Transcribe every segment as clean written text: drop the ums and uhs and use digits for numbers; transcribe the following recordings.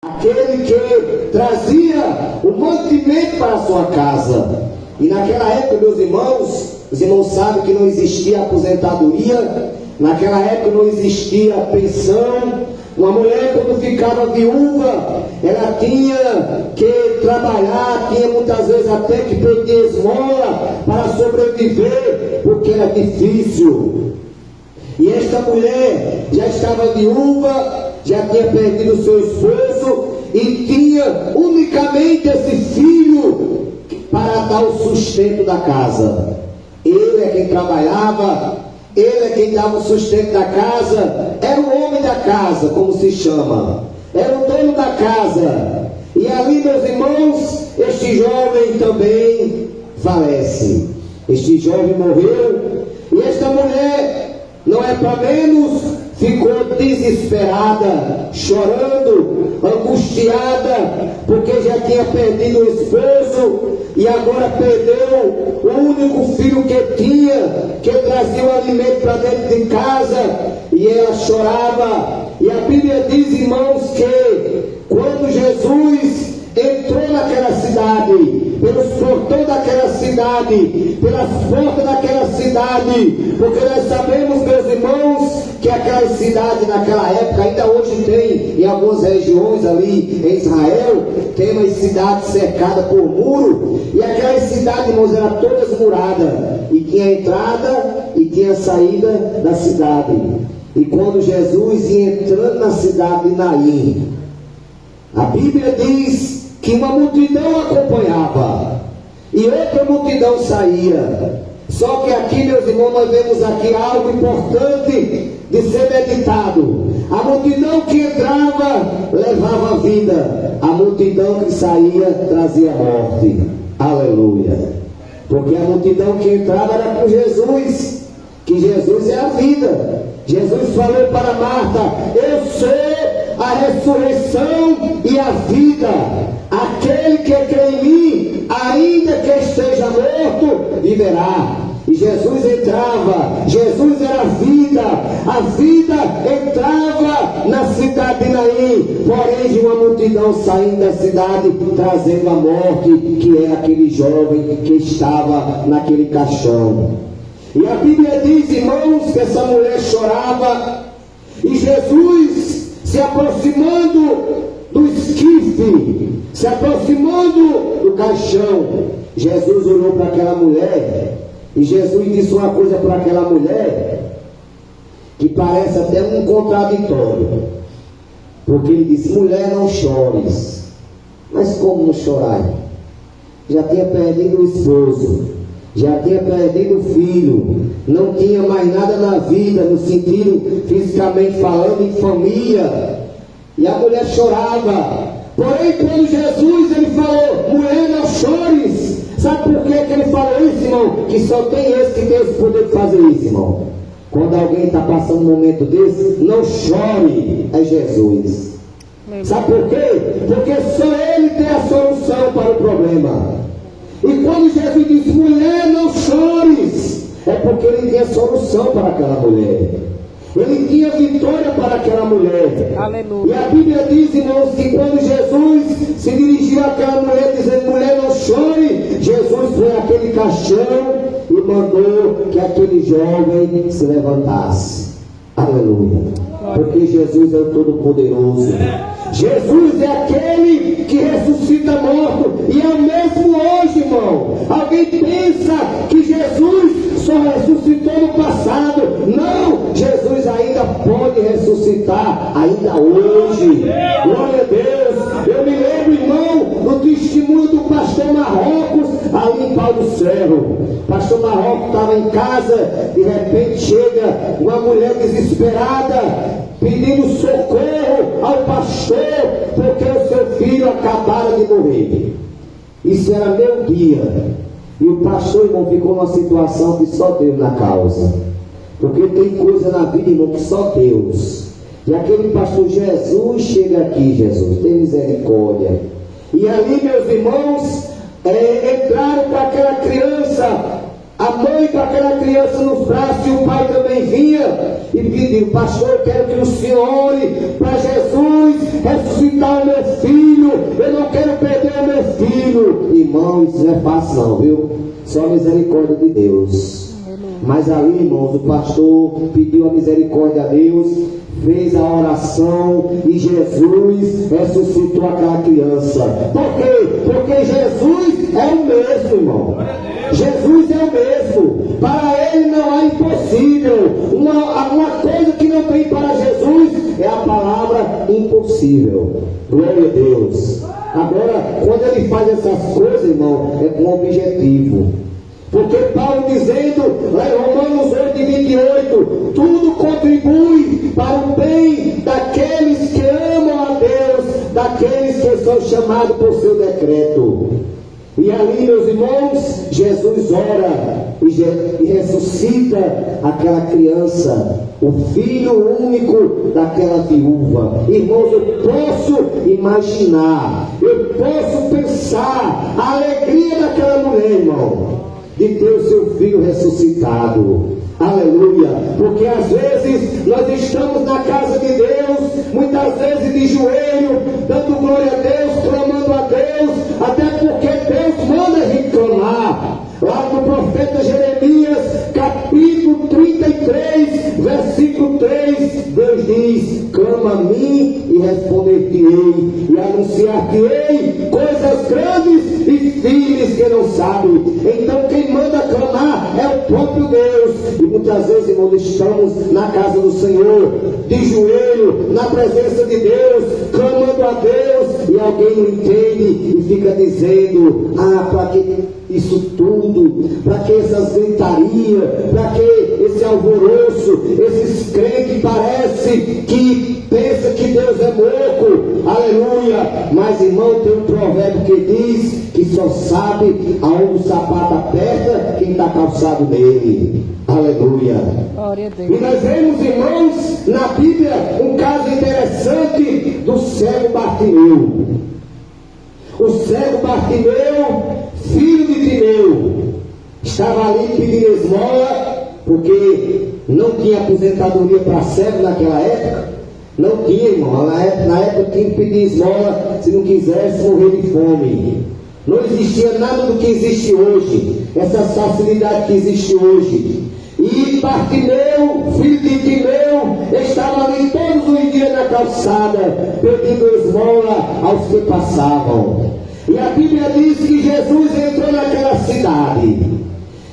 aquele que trazia o mantimento para a sua casa. E naquela época, meus irmãos, os irmãos sabem que não existia aposentadoria, naquela época não existia pensão. Uma mulher, quando ficava viúva, ela tinha que trabalhar, tinha muitas vezes até que pedir esmola para sobreviver, porque era difícil. E esta mulher já estava viúva, já tinha perdido seu esposo e tinha unicamente esse filho para dar o sustento da casa. Ele é quem trabalhava, ele é quem dava o sustento da casa, era o homem da casa, como se chama, era o dono da casa. E ali, meus irmãos, este jovem também falece. Este jovem morreu, e esta mulher, não é para menos, ficou desesperada, chorando, angustiada, porque já tinha perdido o esposo e agora perdeu o único filho que tinha, que trazia o alimento para dentro de casa, e ela chorava. E a Bíblia diz, irmãos, que quando Jesus entrou naquela cidade, pelos portões daquela cidade, pelas portas daquela cidade, porque nós sabemos, meus irmãos, que aquela cidade naquela época, ainda hoje tem em algumas regiões ali em Israel, tem umas cidades cercadas por muro, e aquelas cidades, irmãos, eram todas muradas, e tinha entrada e tinha saída da cidade. E quando Jesus ia entrando na cidade de Naim, a Bíblia diz que uma multidão acompanhava e outra multidão saía. Só que aqui, meus irmãos, nós vemos aqui algo importante de ser meditado. A multidão que entrava levava a vida, a multidão que saía trazia a morte. Aleluia! Porque a multidão que entrava era com Jesus, que Jesus é a vida. Jesus falou para Marta: eu sou a ressurreição e a vida. Aquele que crê em mim, ainda que esteja morto, viverá. E Jesus entrava, Jesus era a vida entrava na cidade de Naim, porém de uma multidão saindo da cidade, trazendo a morte, que é aquele jovem que estava naquele caixão. E a Bíblia diz, irmãos, que essa mulher chorava, e Jesus, se aproximando do esquife, se aproximando do caixão, Jesus olhou para aquela mulher, e Jesus disse uma coisa para aquela mulher, que parece até um contraditório, porque ele disse: mulher, não chores. Mas como não chorar? Já tinha perdido o esposo, já tinha perdido o filho, não tinha mais nada na vida, no sentido fisicamente falando, em família, e a mulher chorava. Porém, quando Jesus ele falou: mulher, não chores, sabe por que ele falou isso, irmão? Que só tem esse que tem esse poder de fazer isso, irmão. Quando alguém está passando um momento desse, não chore, é Jesus. Sabe por quê? Porque só ele tem a solução para o problema. E quando Jesus disse: mulher, não chores, é porque ele tinha solução para aquela mulher. Ele tinha vitória para aquela mulher. Aleluia. E a Bíblia diz, irmãos, que quando Jesus se dirigiu àquela mulher dizendo: mulher, não chore, Jesus foi àquele caixão e mandou que aquele jovem se levantasse. Aleluia. Porque Jesus é o Todo-Poderoso. Jesus é aquele que ressuscita morto, e é o mesmo hoje, irmão. Alguém pensa que Jesus só ressuscitou no passado. Não, Jesus ainda pode ressuscitar, ainda hoje. Glória a Deus. Eu me lembro, irmão, no testemunho do pastor Marrocos, ali em Paulo Cerro. Pastor Marrocos estava em casa, de repente chega uma mulher desesperada, pedindo socorro ao pastor, porque o seu filho acabara de morrer. Isso era meio-dia. E o pastor, irmão, ficou numa situação que só Deus na causa. Porque tem coisa na vida, irmão, que só Deus. E aquele pastor: Jesus, chega aqui, Jesus, tem misericórdia. E ali, meus irmãos, entraram para aquela criança A mãe com aquela criança nos braços, e o pai também vinha e pediu: pastor, eu quero que o senhor ore para Jesus ressuscitar o meu filho, eu não quero perder o meu filho. Irmão, isso não é fácil não, viu? Só a misericórdia de Deus. Mas ali, irmãos, o pastor pediu a misericórdia a Deus, fez a oração e Jesus ressuscitou aquela criança. Por quê? Porque Jesus é o mesmo, irmão. Jesus é o mesmo. Para ele não há impossível. Uma coisa que não tem para Jesus é a palavra impossível. Glória a Deus. Agora, quando ele faz essas coisas, irmão, é com objetivo. Porque Paulo dizendo, lá em Romanos 8:28, tudo contribui para o bem daqueles que amam a Deus, daqueles que são chamados por seu decreto. E ali, meus irmãos, Jesus ora e ressuscita aquela criança, o filho único daquela viúva. Irmãos, eu posso imaginar, eu posso pensar a alegria daquela mulher, irmão, de ter o seu filho ressuscitado. Aleluia. Porque às vezes nós estamos na casa de Deus, muitas vezes de joelho, dando glória a Deus, clamando a Deus, até porque Deus manda a gente clamar. Lá no profeta Jeremias, capítulo 33, versículo 3, Deus diz: clama a mim e responder-te-ei, e anunciar-te-ei coisas grandes e firmes que não sabe. Então quem manda clamar é o próprio Deus. E muitas vezes, irmãos, estamos na casa do Senhor, de joelho, na presença de Deus, clamando a Deus, e alguém não entende e fica dizendo: para que isso tudo? Para que essas gritarias? Para que esse alvoroço? Esses crentes que parece que pensa que Deus é louco. Aleluia. Mas, irmão, tem um provérbio que diz que só sabe aonde o sapato aperta quem está calçado nele. Aleluia. Glória a Deus. E nós vemos, irmãos, na Bíblia um caso interessante do cego Bartimeu. O cego Bartimeu, filho de Timeu, estava ali pedindo esmola, porque não tinha aposentadoria para cego naquela época. Não tinha, irmão. Na época tinha que pedir esmola, se não quisesse morrer de fome. Não existia nada do que existe hoje, essa facilidade que existe hoje. E Bartimeu, filho de Timeu, estava ali todos os dias na calçada, pedindo esmola aos que passavam. E a Bíblia diz que Jesus entrou naquela cidade,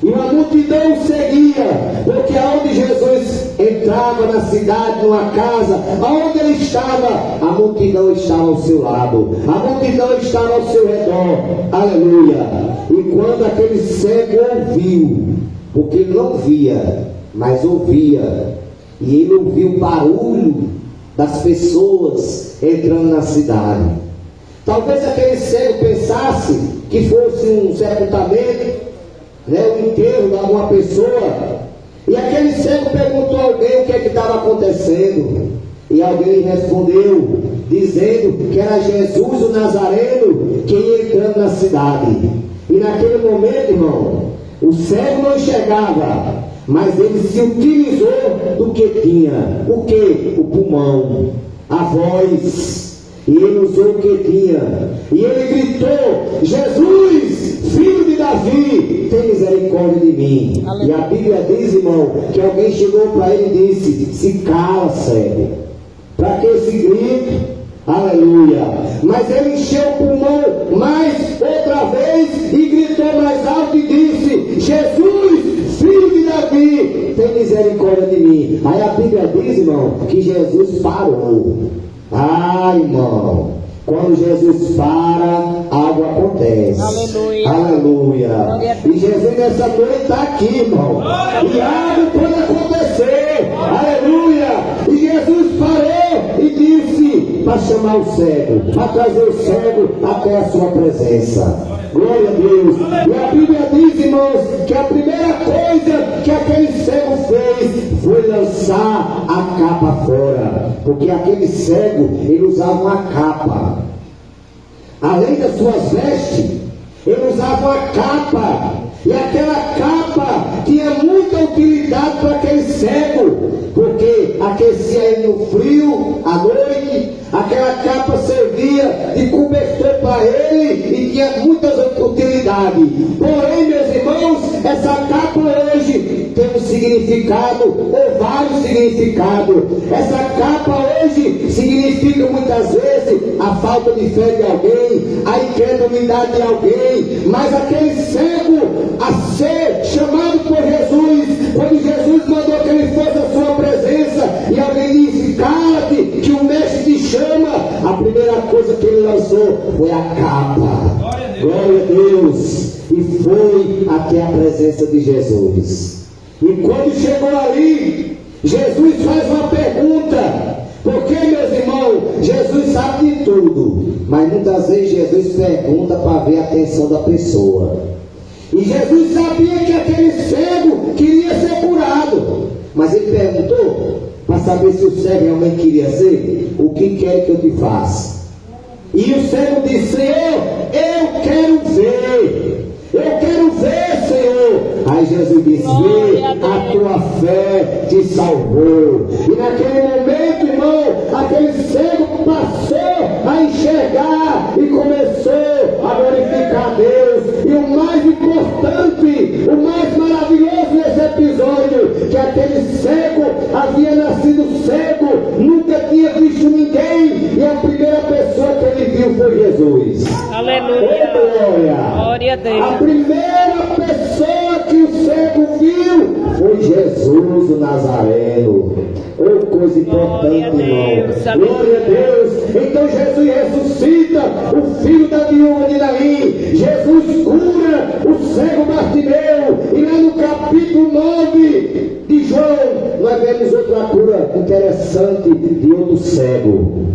e uma multidão seguia, porque aonde Jesus entrava na cidade, numa casa, aonde ele estava, a multidão estava ao seu lado, a multidão estava ao seu redor. Aleluia. E quando aquele cego ouviu, porque ele não via, mas ouvia, e ele ouviu o barulho das pessoas entrando na cidade. Talvez aquele cego pensasse que fosse um sepultamento, um enterro de alguma pessoa. E aquele cego perguntou a alguém o que é que estava acontecendo. E alguém respondeu, dizendo que era Jesus o Nazareno que ia entrando na cidade. E naquele momento, irmão, o cego não enxergava, mas ele se utilizou do que tinha. O que? O pulmão, a voz. E ele usou o que tinha. E ele gritou: Jesus, filho de Davi, tem misericórdia de mim. Aleluia. E a Bíblia diz, irmão, que alguém chegou para ele e disse: se cala, cego. Para que esse grito? Aleluia. Mas ele encheu o pulmão mais outra vez e gritou mais alto e disse: Jesus, filho de Davi, tem misericórdia de mim. Aí a Bíblia diz, irmão, que Jesus parou. Irmão, quando Jesus para, algo acontece. Aleluia. Aleluia. E Jesus nessa noite está aqui, irmão. E algo pode acontecer. Aleluia. E Jesus parou e disse para chamar o cego, para trazer o cego até a sua presença. Glória a Deus. E a Bíblia diz, irmãos, que a primeira coisa que aquele cego fez foi lançar a capa fora. Porque aquele cego, ele usava uma capa. Além das suas vestes, ele usava uma capa. E aquela capa frio à noite, aquela capa servia de cobertor para ele e tinha muitas utilidades. Porém, meus irmãos, essa capa hoje tem um significado, ou vários significados. Essa capa hoje significa muitas vezes a falta de fé de alguém, a incredulidade de alguém, mas aquele cego a ser chamado por Jesus, quando Jesus mandou que ele fosse à sua presença e alguém disse: cala-te, que o mestre te chama, a primeira coisa que ele lançou foi a capa. Glória a Deus. E foi até a presença de Jesus. E quando chegou ali, Jesus faz uma pergunta. Porque, meus irmãos, Jesus sabe de tudo, mas muitas vezes Jesus pergunta para ver a atenção da pessoa. E Jesus sabia que aquele cego queria ser curado, mas ele perguntou para saber se o cego realmente queria ser: o que quer que eu te faça? E o cego disse: Senhor, eu quero ver. Eu quero ver, Senhor. Aí Jesus disse: vê, a tua fé te salvou. E naquele momento, irmão, aquele cego passou a enxergar e começou a glorificar a Deus. E o mais importante, o mais maravilhoso nesse episódio, que aquele cego havia nascido cego, nunca tinha visto ninguém, e a primeira pessoa que ele viu foi Jesus. Aleluia. Glória a Deus. A primeira pessoa que o cego viu foi Jesus o Nazareno. Oh, coisa importante, irmão. Glória a Deus. Então Jesus ressuscita o filho da viúva de Naim. Jesus cura o cego Bartimeu. E lá no capítulo 9 de João, nós vemos outra cura interessante de outro cego.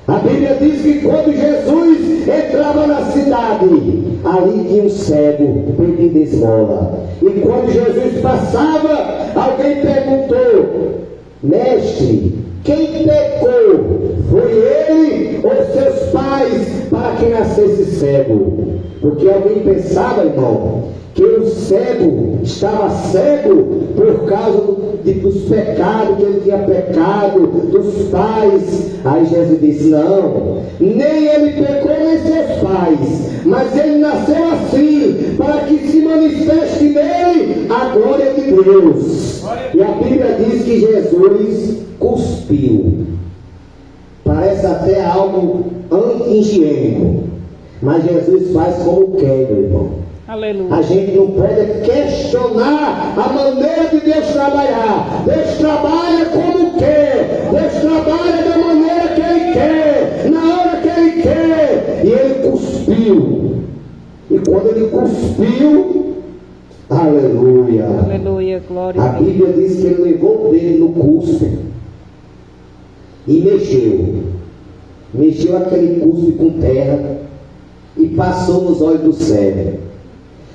A Bíblia diz que quando Jesus entrava na cidade, ali tinha um cego pedindo esmola. E quando Jesus passava, alguém perguntou: mestre, quem pecou? Foi ele ou seus pais para que nascesse cego? Porque alguém pensava, irmão, que o cego estava cego por causa dos pecados que ele tinha pecado, dos pais. Aí Jesus disse: não, nem ele pecou nem seus pais, mas ele nasceu assim, para que se manifeste nele a glória de Deus. E a Bíblia diz que Jesus cuspiu. Parece até algo anti-higiênico, mas Jesus faz como quer, meu irmão. Aleluia. A gente não pode questionar a maneira de Deus trabalhar. Deus trabalha como quer. Deus trabalha da maneira que Ele quer, na hora que Ele quer. E Ele cuspiu. E quando Ele cuspiu, aleluia. Aleluia, glória a A Deus. Bíblia diz que Ele levou dele no cuspe e mexeu. Mexeu aquele cuspe com terra e passou nos olhos do cego.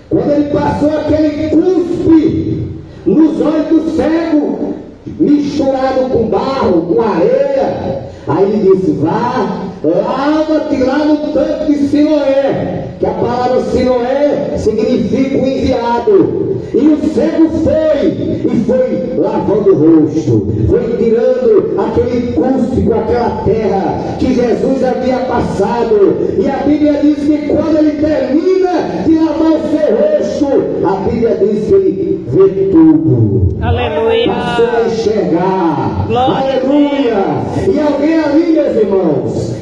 Quando ele passou aquele cuspe nos olhos do cego, misturado com barro, com areia, aí ele disse: vá, lava-te lá no tanque de Siloé, que a palavra Siloé significa o enviado. E o cego foi lavando o rosto, foi tirando aquele cuspe com aquela terra que Jesus havia passado. E a Bíblia diz que quando ele termina de lavar o seu rosto, a Bíblia diz que ele vê tudo. Aleluia. Passou a enxergar. Glória. Aleluia. E alguém ali, meus irmãos,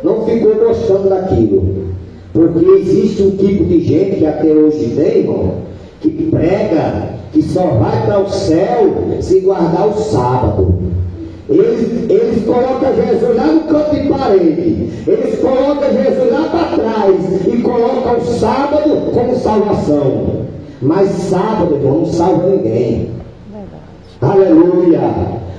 não ficou gostando daquilo. Porque existe um tipo de gente que até hoje tem, irmão, que prega que só vai para o céu se guardar o sábado. Eles colocam Jesus lá no canto de parede. Eles colocam Jesus lá para trás e colocam o sábado como salvação. Mas sábado, irmão, não salva ninguém. Aleluia.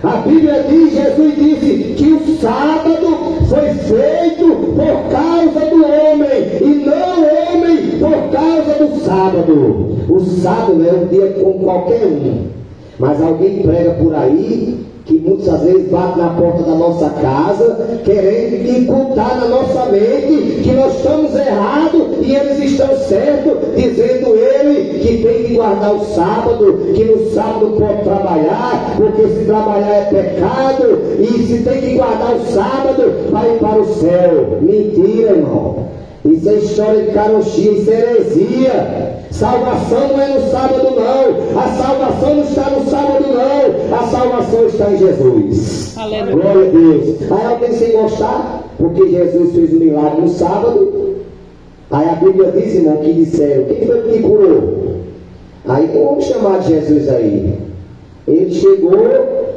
A Bíblia diz, Jesus disse que o sábado foi feito por causa do homem e não o homem por causa do sábado. O sábado é um dia como qualquer um, mas alguém prega por aí que muitas vezes bate na porta da nossa casa, querendo incultar na nossa mente que nós estamos errados e eles estão certos, dizendo ele que tem que guardar o sábado, que no sábado pode trabalhar, porque se trabalhar é pecado, e se tem que guardar o sábado, vai para o céu. Mentira, irmão. Isso é história de carochinha, isso é heresia. Salvação não é no sábado não. A salvação não está no sábado não. A salvação está em Jesus. Aleluia. Glória a Deus. Aí alguém sem gostar, porque Jesus fez um milagre no sábado. Aí a Bíblia diz, irmão, que disseram, quem foi que curou? Aí vamos chamar de Jesus aí. Ele chegou,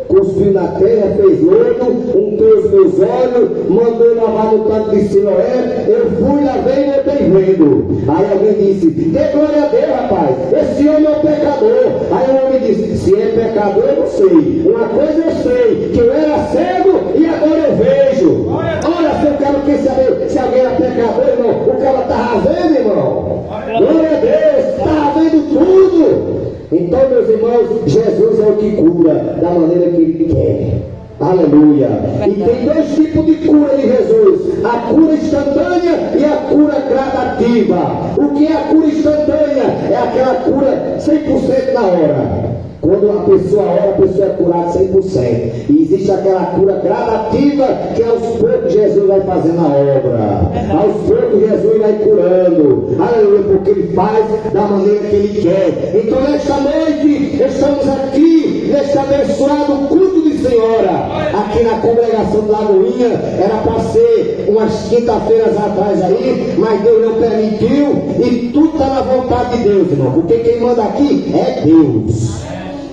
cuspiu na terra, fez lodo, untou os meus olhos, mandou lavar no tanque de Siloé, eu fui, lavei e voltei vendo. Aí alguém disse, dê glória a Deus, rapaz, esse homem é um pecador. Aí o homem disse, se é pecador eu não sei, uma coisa eu sei, que eu era cego e agora eu vejo. Olha, se eu quero saber se alguém é pecador, irmão, o cara estava vendo, irmão. Glória a Deus, estava vendo tudo. Então, meus irmãos, Jesus é o que cura da maneira que Ele quer. Aleluia. E tem dois tipos de cura de Jesus: a cura instantânea e a cura gradativa. O que é a cura instantânea? É aquela cura 100% na hora. Quando a pessoa ora, a pessoa é curada 100%. E existe aquela cura gradativa, que aos poucos Jesus vai fazendo a obra. Aos poucos Jesus vai curando. Aleluia, porque Ele faz da maneira que Ele quer. Então nesta noite, estamos aqui, neste abençoado culto de Senhora, aqui na congregação de Lagoinha. Era para ser umas quinta-feiras atrás aí, mas Deus não permitiu. E tudo está na vontade de Deus, irmão. Porque quem manda aqui é Deus.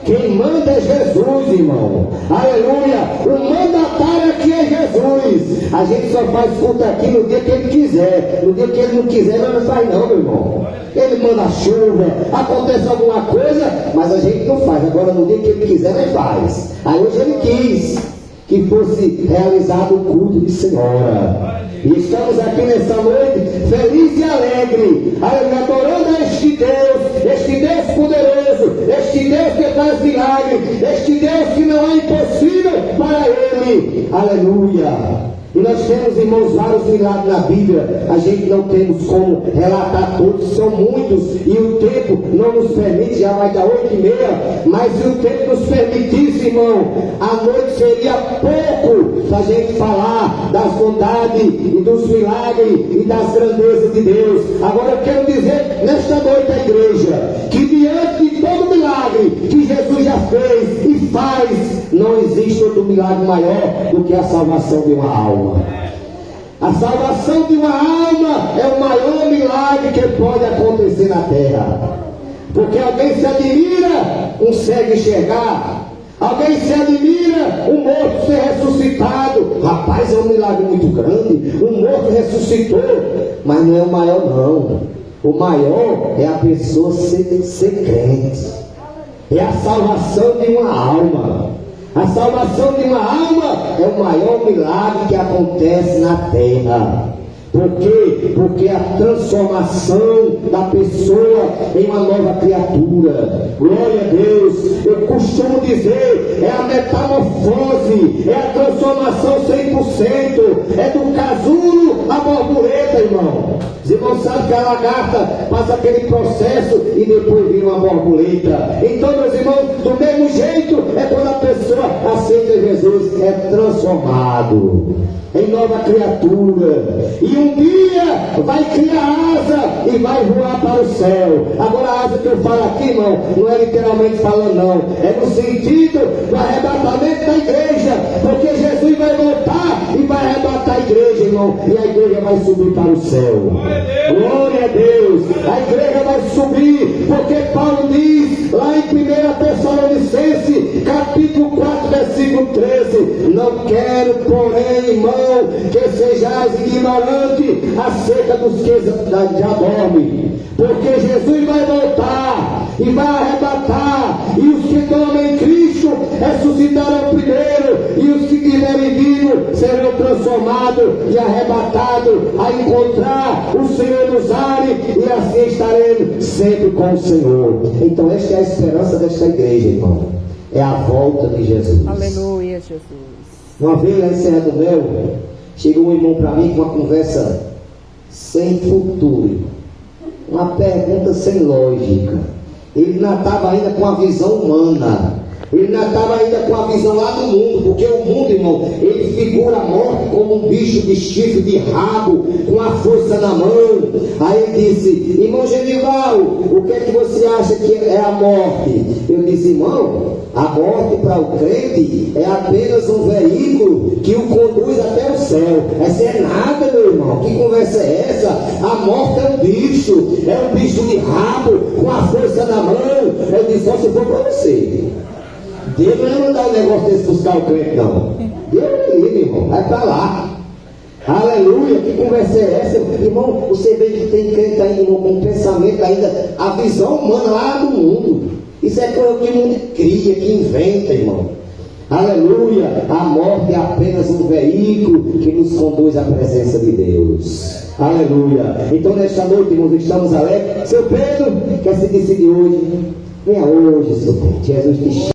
Quem manda é Jesus, irmão. Aleluia. O mandatário aqui é Jesus. A gente só faz culto aqui no dia que Ele quiser. No dia que Ele não quiser, nós não faz não, meu irmão. Ele manda chuva, acontece alguma coisa, mas a gente não faz. Agora no dia que Ele quiser, nós faz. Aí hoje Ele quis que fosse realizado o culto de Senhora. E estamos aqui nessa noite, feliz e alegre, adorando a este Deus poderoso, este Deus que faz milagre, este Deus que não é impossível para Ele. Aleluia. E nós temos, irmãos, vários milagres na Bíblia. A gente não temos como relatar todos, são muitos, e o tempo não nos permite. Já vai dar 8h30, mas se o tempo nos permitisse, irmão, a noite seria pouco para a gente falar das bondades e dos milagres e das grandezas de Deus. Agora eu quero dizer nesta noite à igreja, que diante de todo milagre que Jesus já fez e faz, não existe outro milagre maior do que a salvação de uma alma. A salvação de uma alma é o maior milagre que pode acontecer na terra. Porque alguém se admira um cego enxergar, alguém se admira um morto ser ressuscitado. Rapaz, é um milagre muito grande, um morto ressuscitou, mas não é o maior não. O maior é a pessoa ser crente, é a salvação de uma alma. A salvação de uma alma é o maior milagre que acontece na terra. Por quê? Porque a transformação da pessoa em uma nova criatura. Glória a Deus. Eu costumo dizer, é a metamorfose, é a transformação 100%, é do casulo à borboleta, irmão. Os irmãos sabem que a lagarta passa aquele processo e depois vira uma borboleta. Então, meus irmãos, do mesmo jeito é quando a pessoa aceita Jesus, é transformado em nova criatura. E um dia vai criar asa e vai voar para o céu. Agora a asa que eu falo aqui, irmão, não é literalmente falando não. É no sentido do arrebatamento da igreja. Porque Jesus vai voltar e vai arrebatar a igreja, irmão. E a igreja vai subir para o céu. Glória a Deus. A igreja vai subir. Porque Paulo diz lá em 1 Tessalonicenses, capítulo 4, versículo 13: não quero, porém, irmão, que sejais ignorante acerca dos que já dormem, porque Jesus vai voltar e vai arrebatar, e os que dormem em Cristo ressuscitarão primeiro, e os que tiverem vindo serão transformados e arrebatados a encontrar o Senhor nos ares, e assim estaremos sempre com o Senhor. Então esta é a esperança desta igreja, irmão. é a volta de Jesus. Aleluia, Jesus. Uma vez lá em Serra do Mel, chegou um irmão para mim com uma conversa sem futuro, uma pergunta sem lógica. Ele não estava ainda com a visão humana, ele não estava ainda com a visão lá do mundo, porque o mundo, irmão, ele figura a morte como um bicho de chifre, de rabo, com a força na mão. Aí ele disse: irmão Genival, o que é que você acha que é a morte? Eu disse: irmão, a morte para o crente é apenas um veículo que o conduz até o céu. Essa é nada, meu irmão. Que conversa é essa? A morte é um bicho de rabo, com a força na mão. Eu disse: só se for para você. Deus não vai mandar um negócio desse buscar o crente, não. Deus é livre, irmão. Vai para lá. Aleluia. Que conversa é essa? Irmão, você vê que tem crente ainda, irmão, com pensamento ainda, a visão humana lá do mundo. Isso é coisa que o mundo cria, que inventa, irmão. Aleluia. A morte é apenas um veículo que nos conduz à presença de Deus. Aleluia. Então, nesta noite, irmãos, estamos alegres. Seu Pedro quer se decidir hoje. Venha hoje, seu Pedro. Jesus te chama.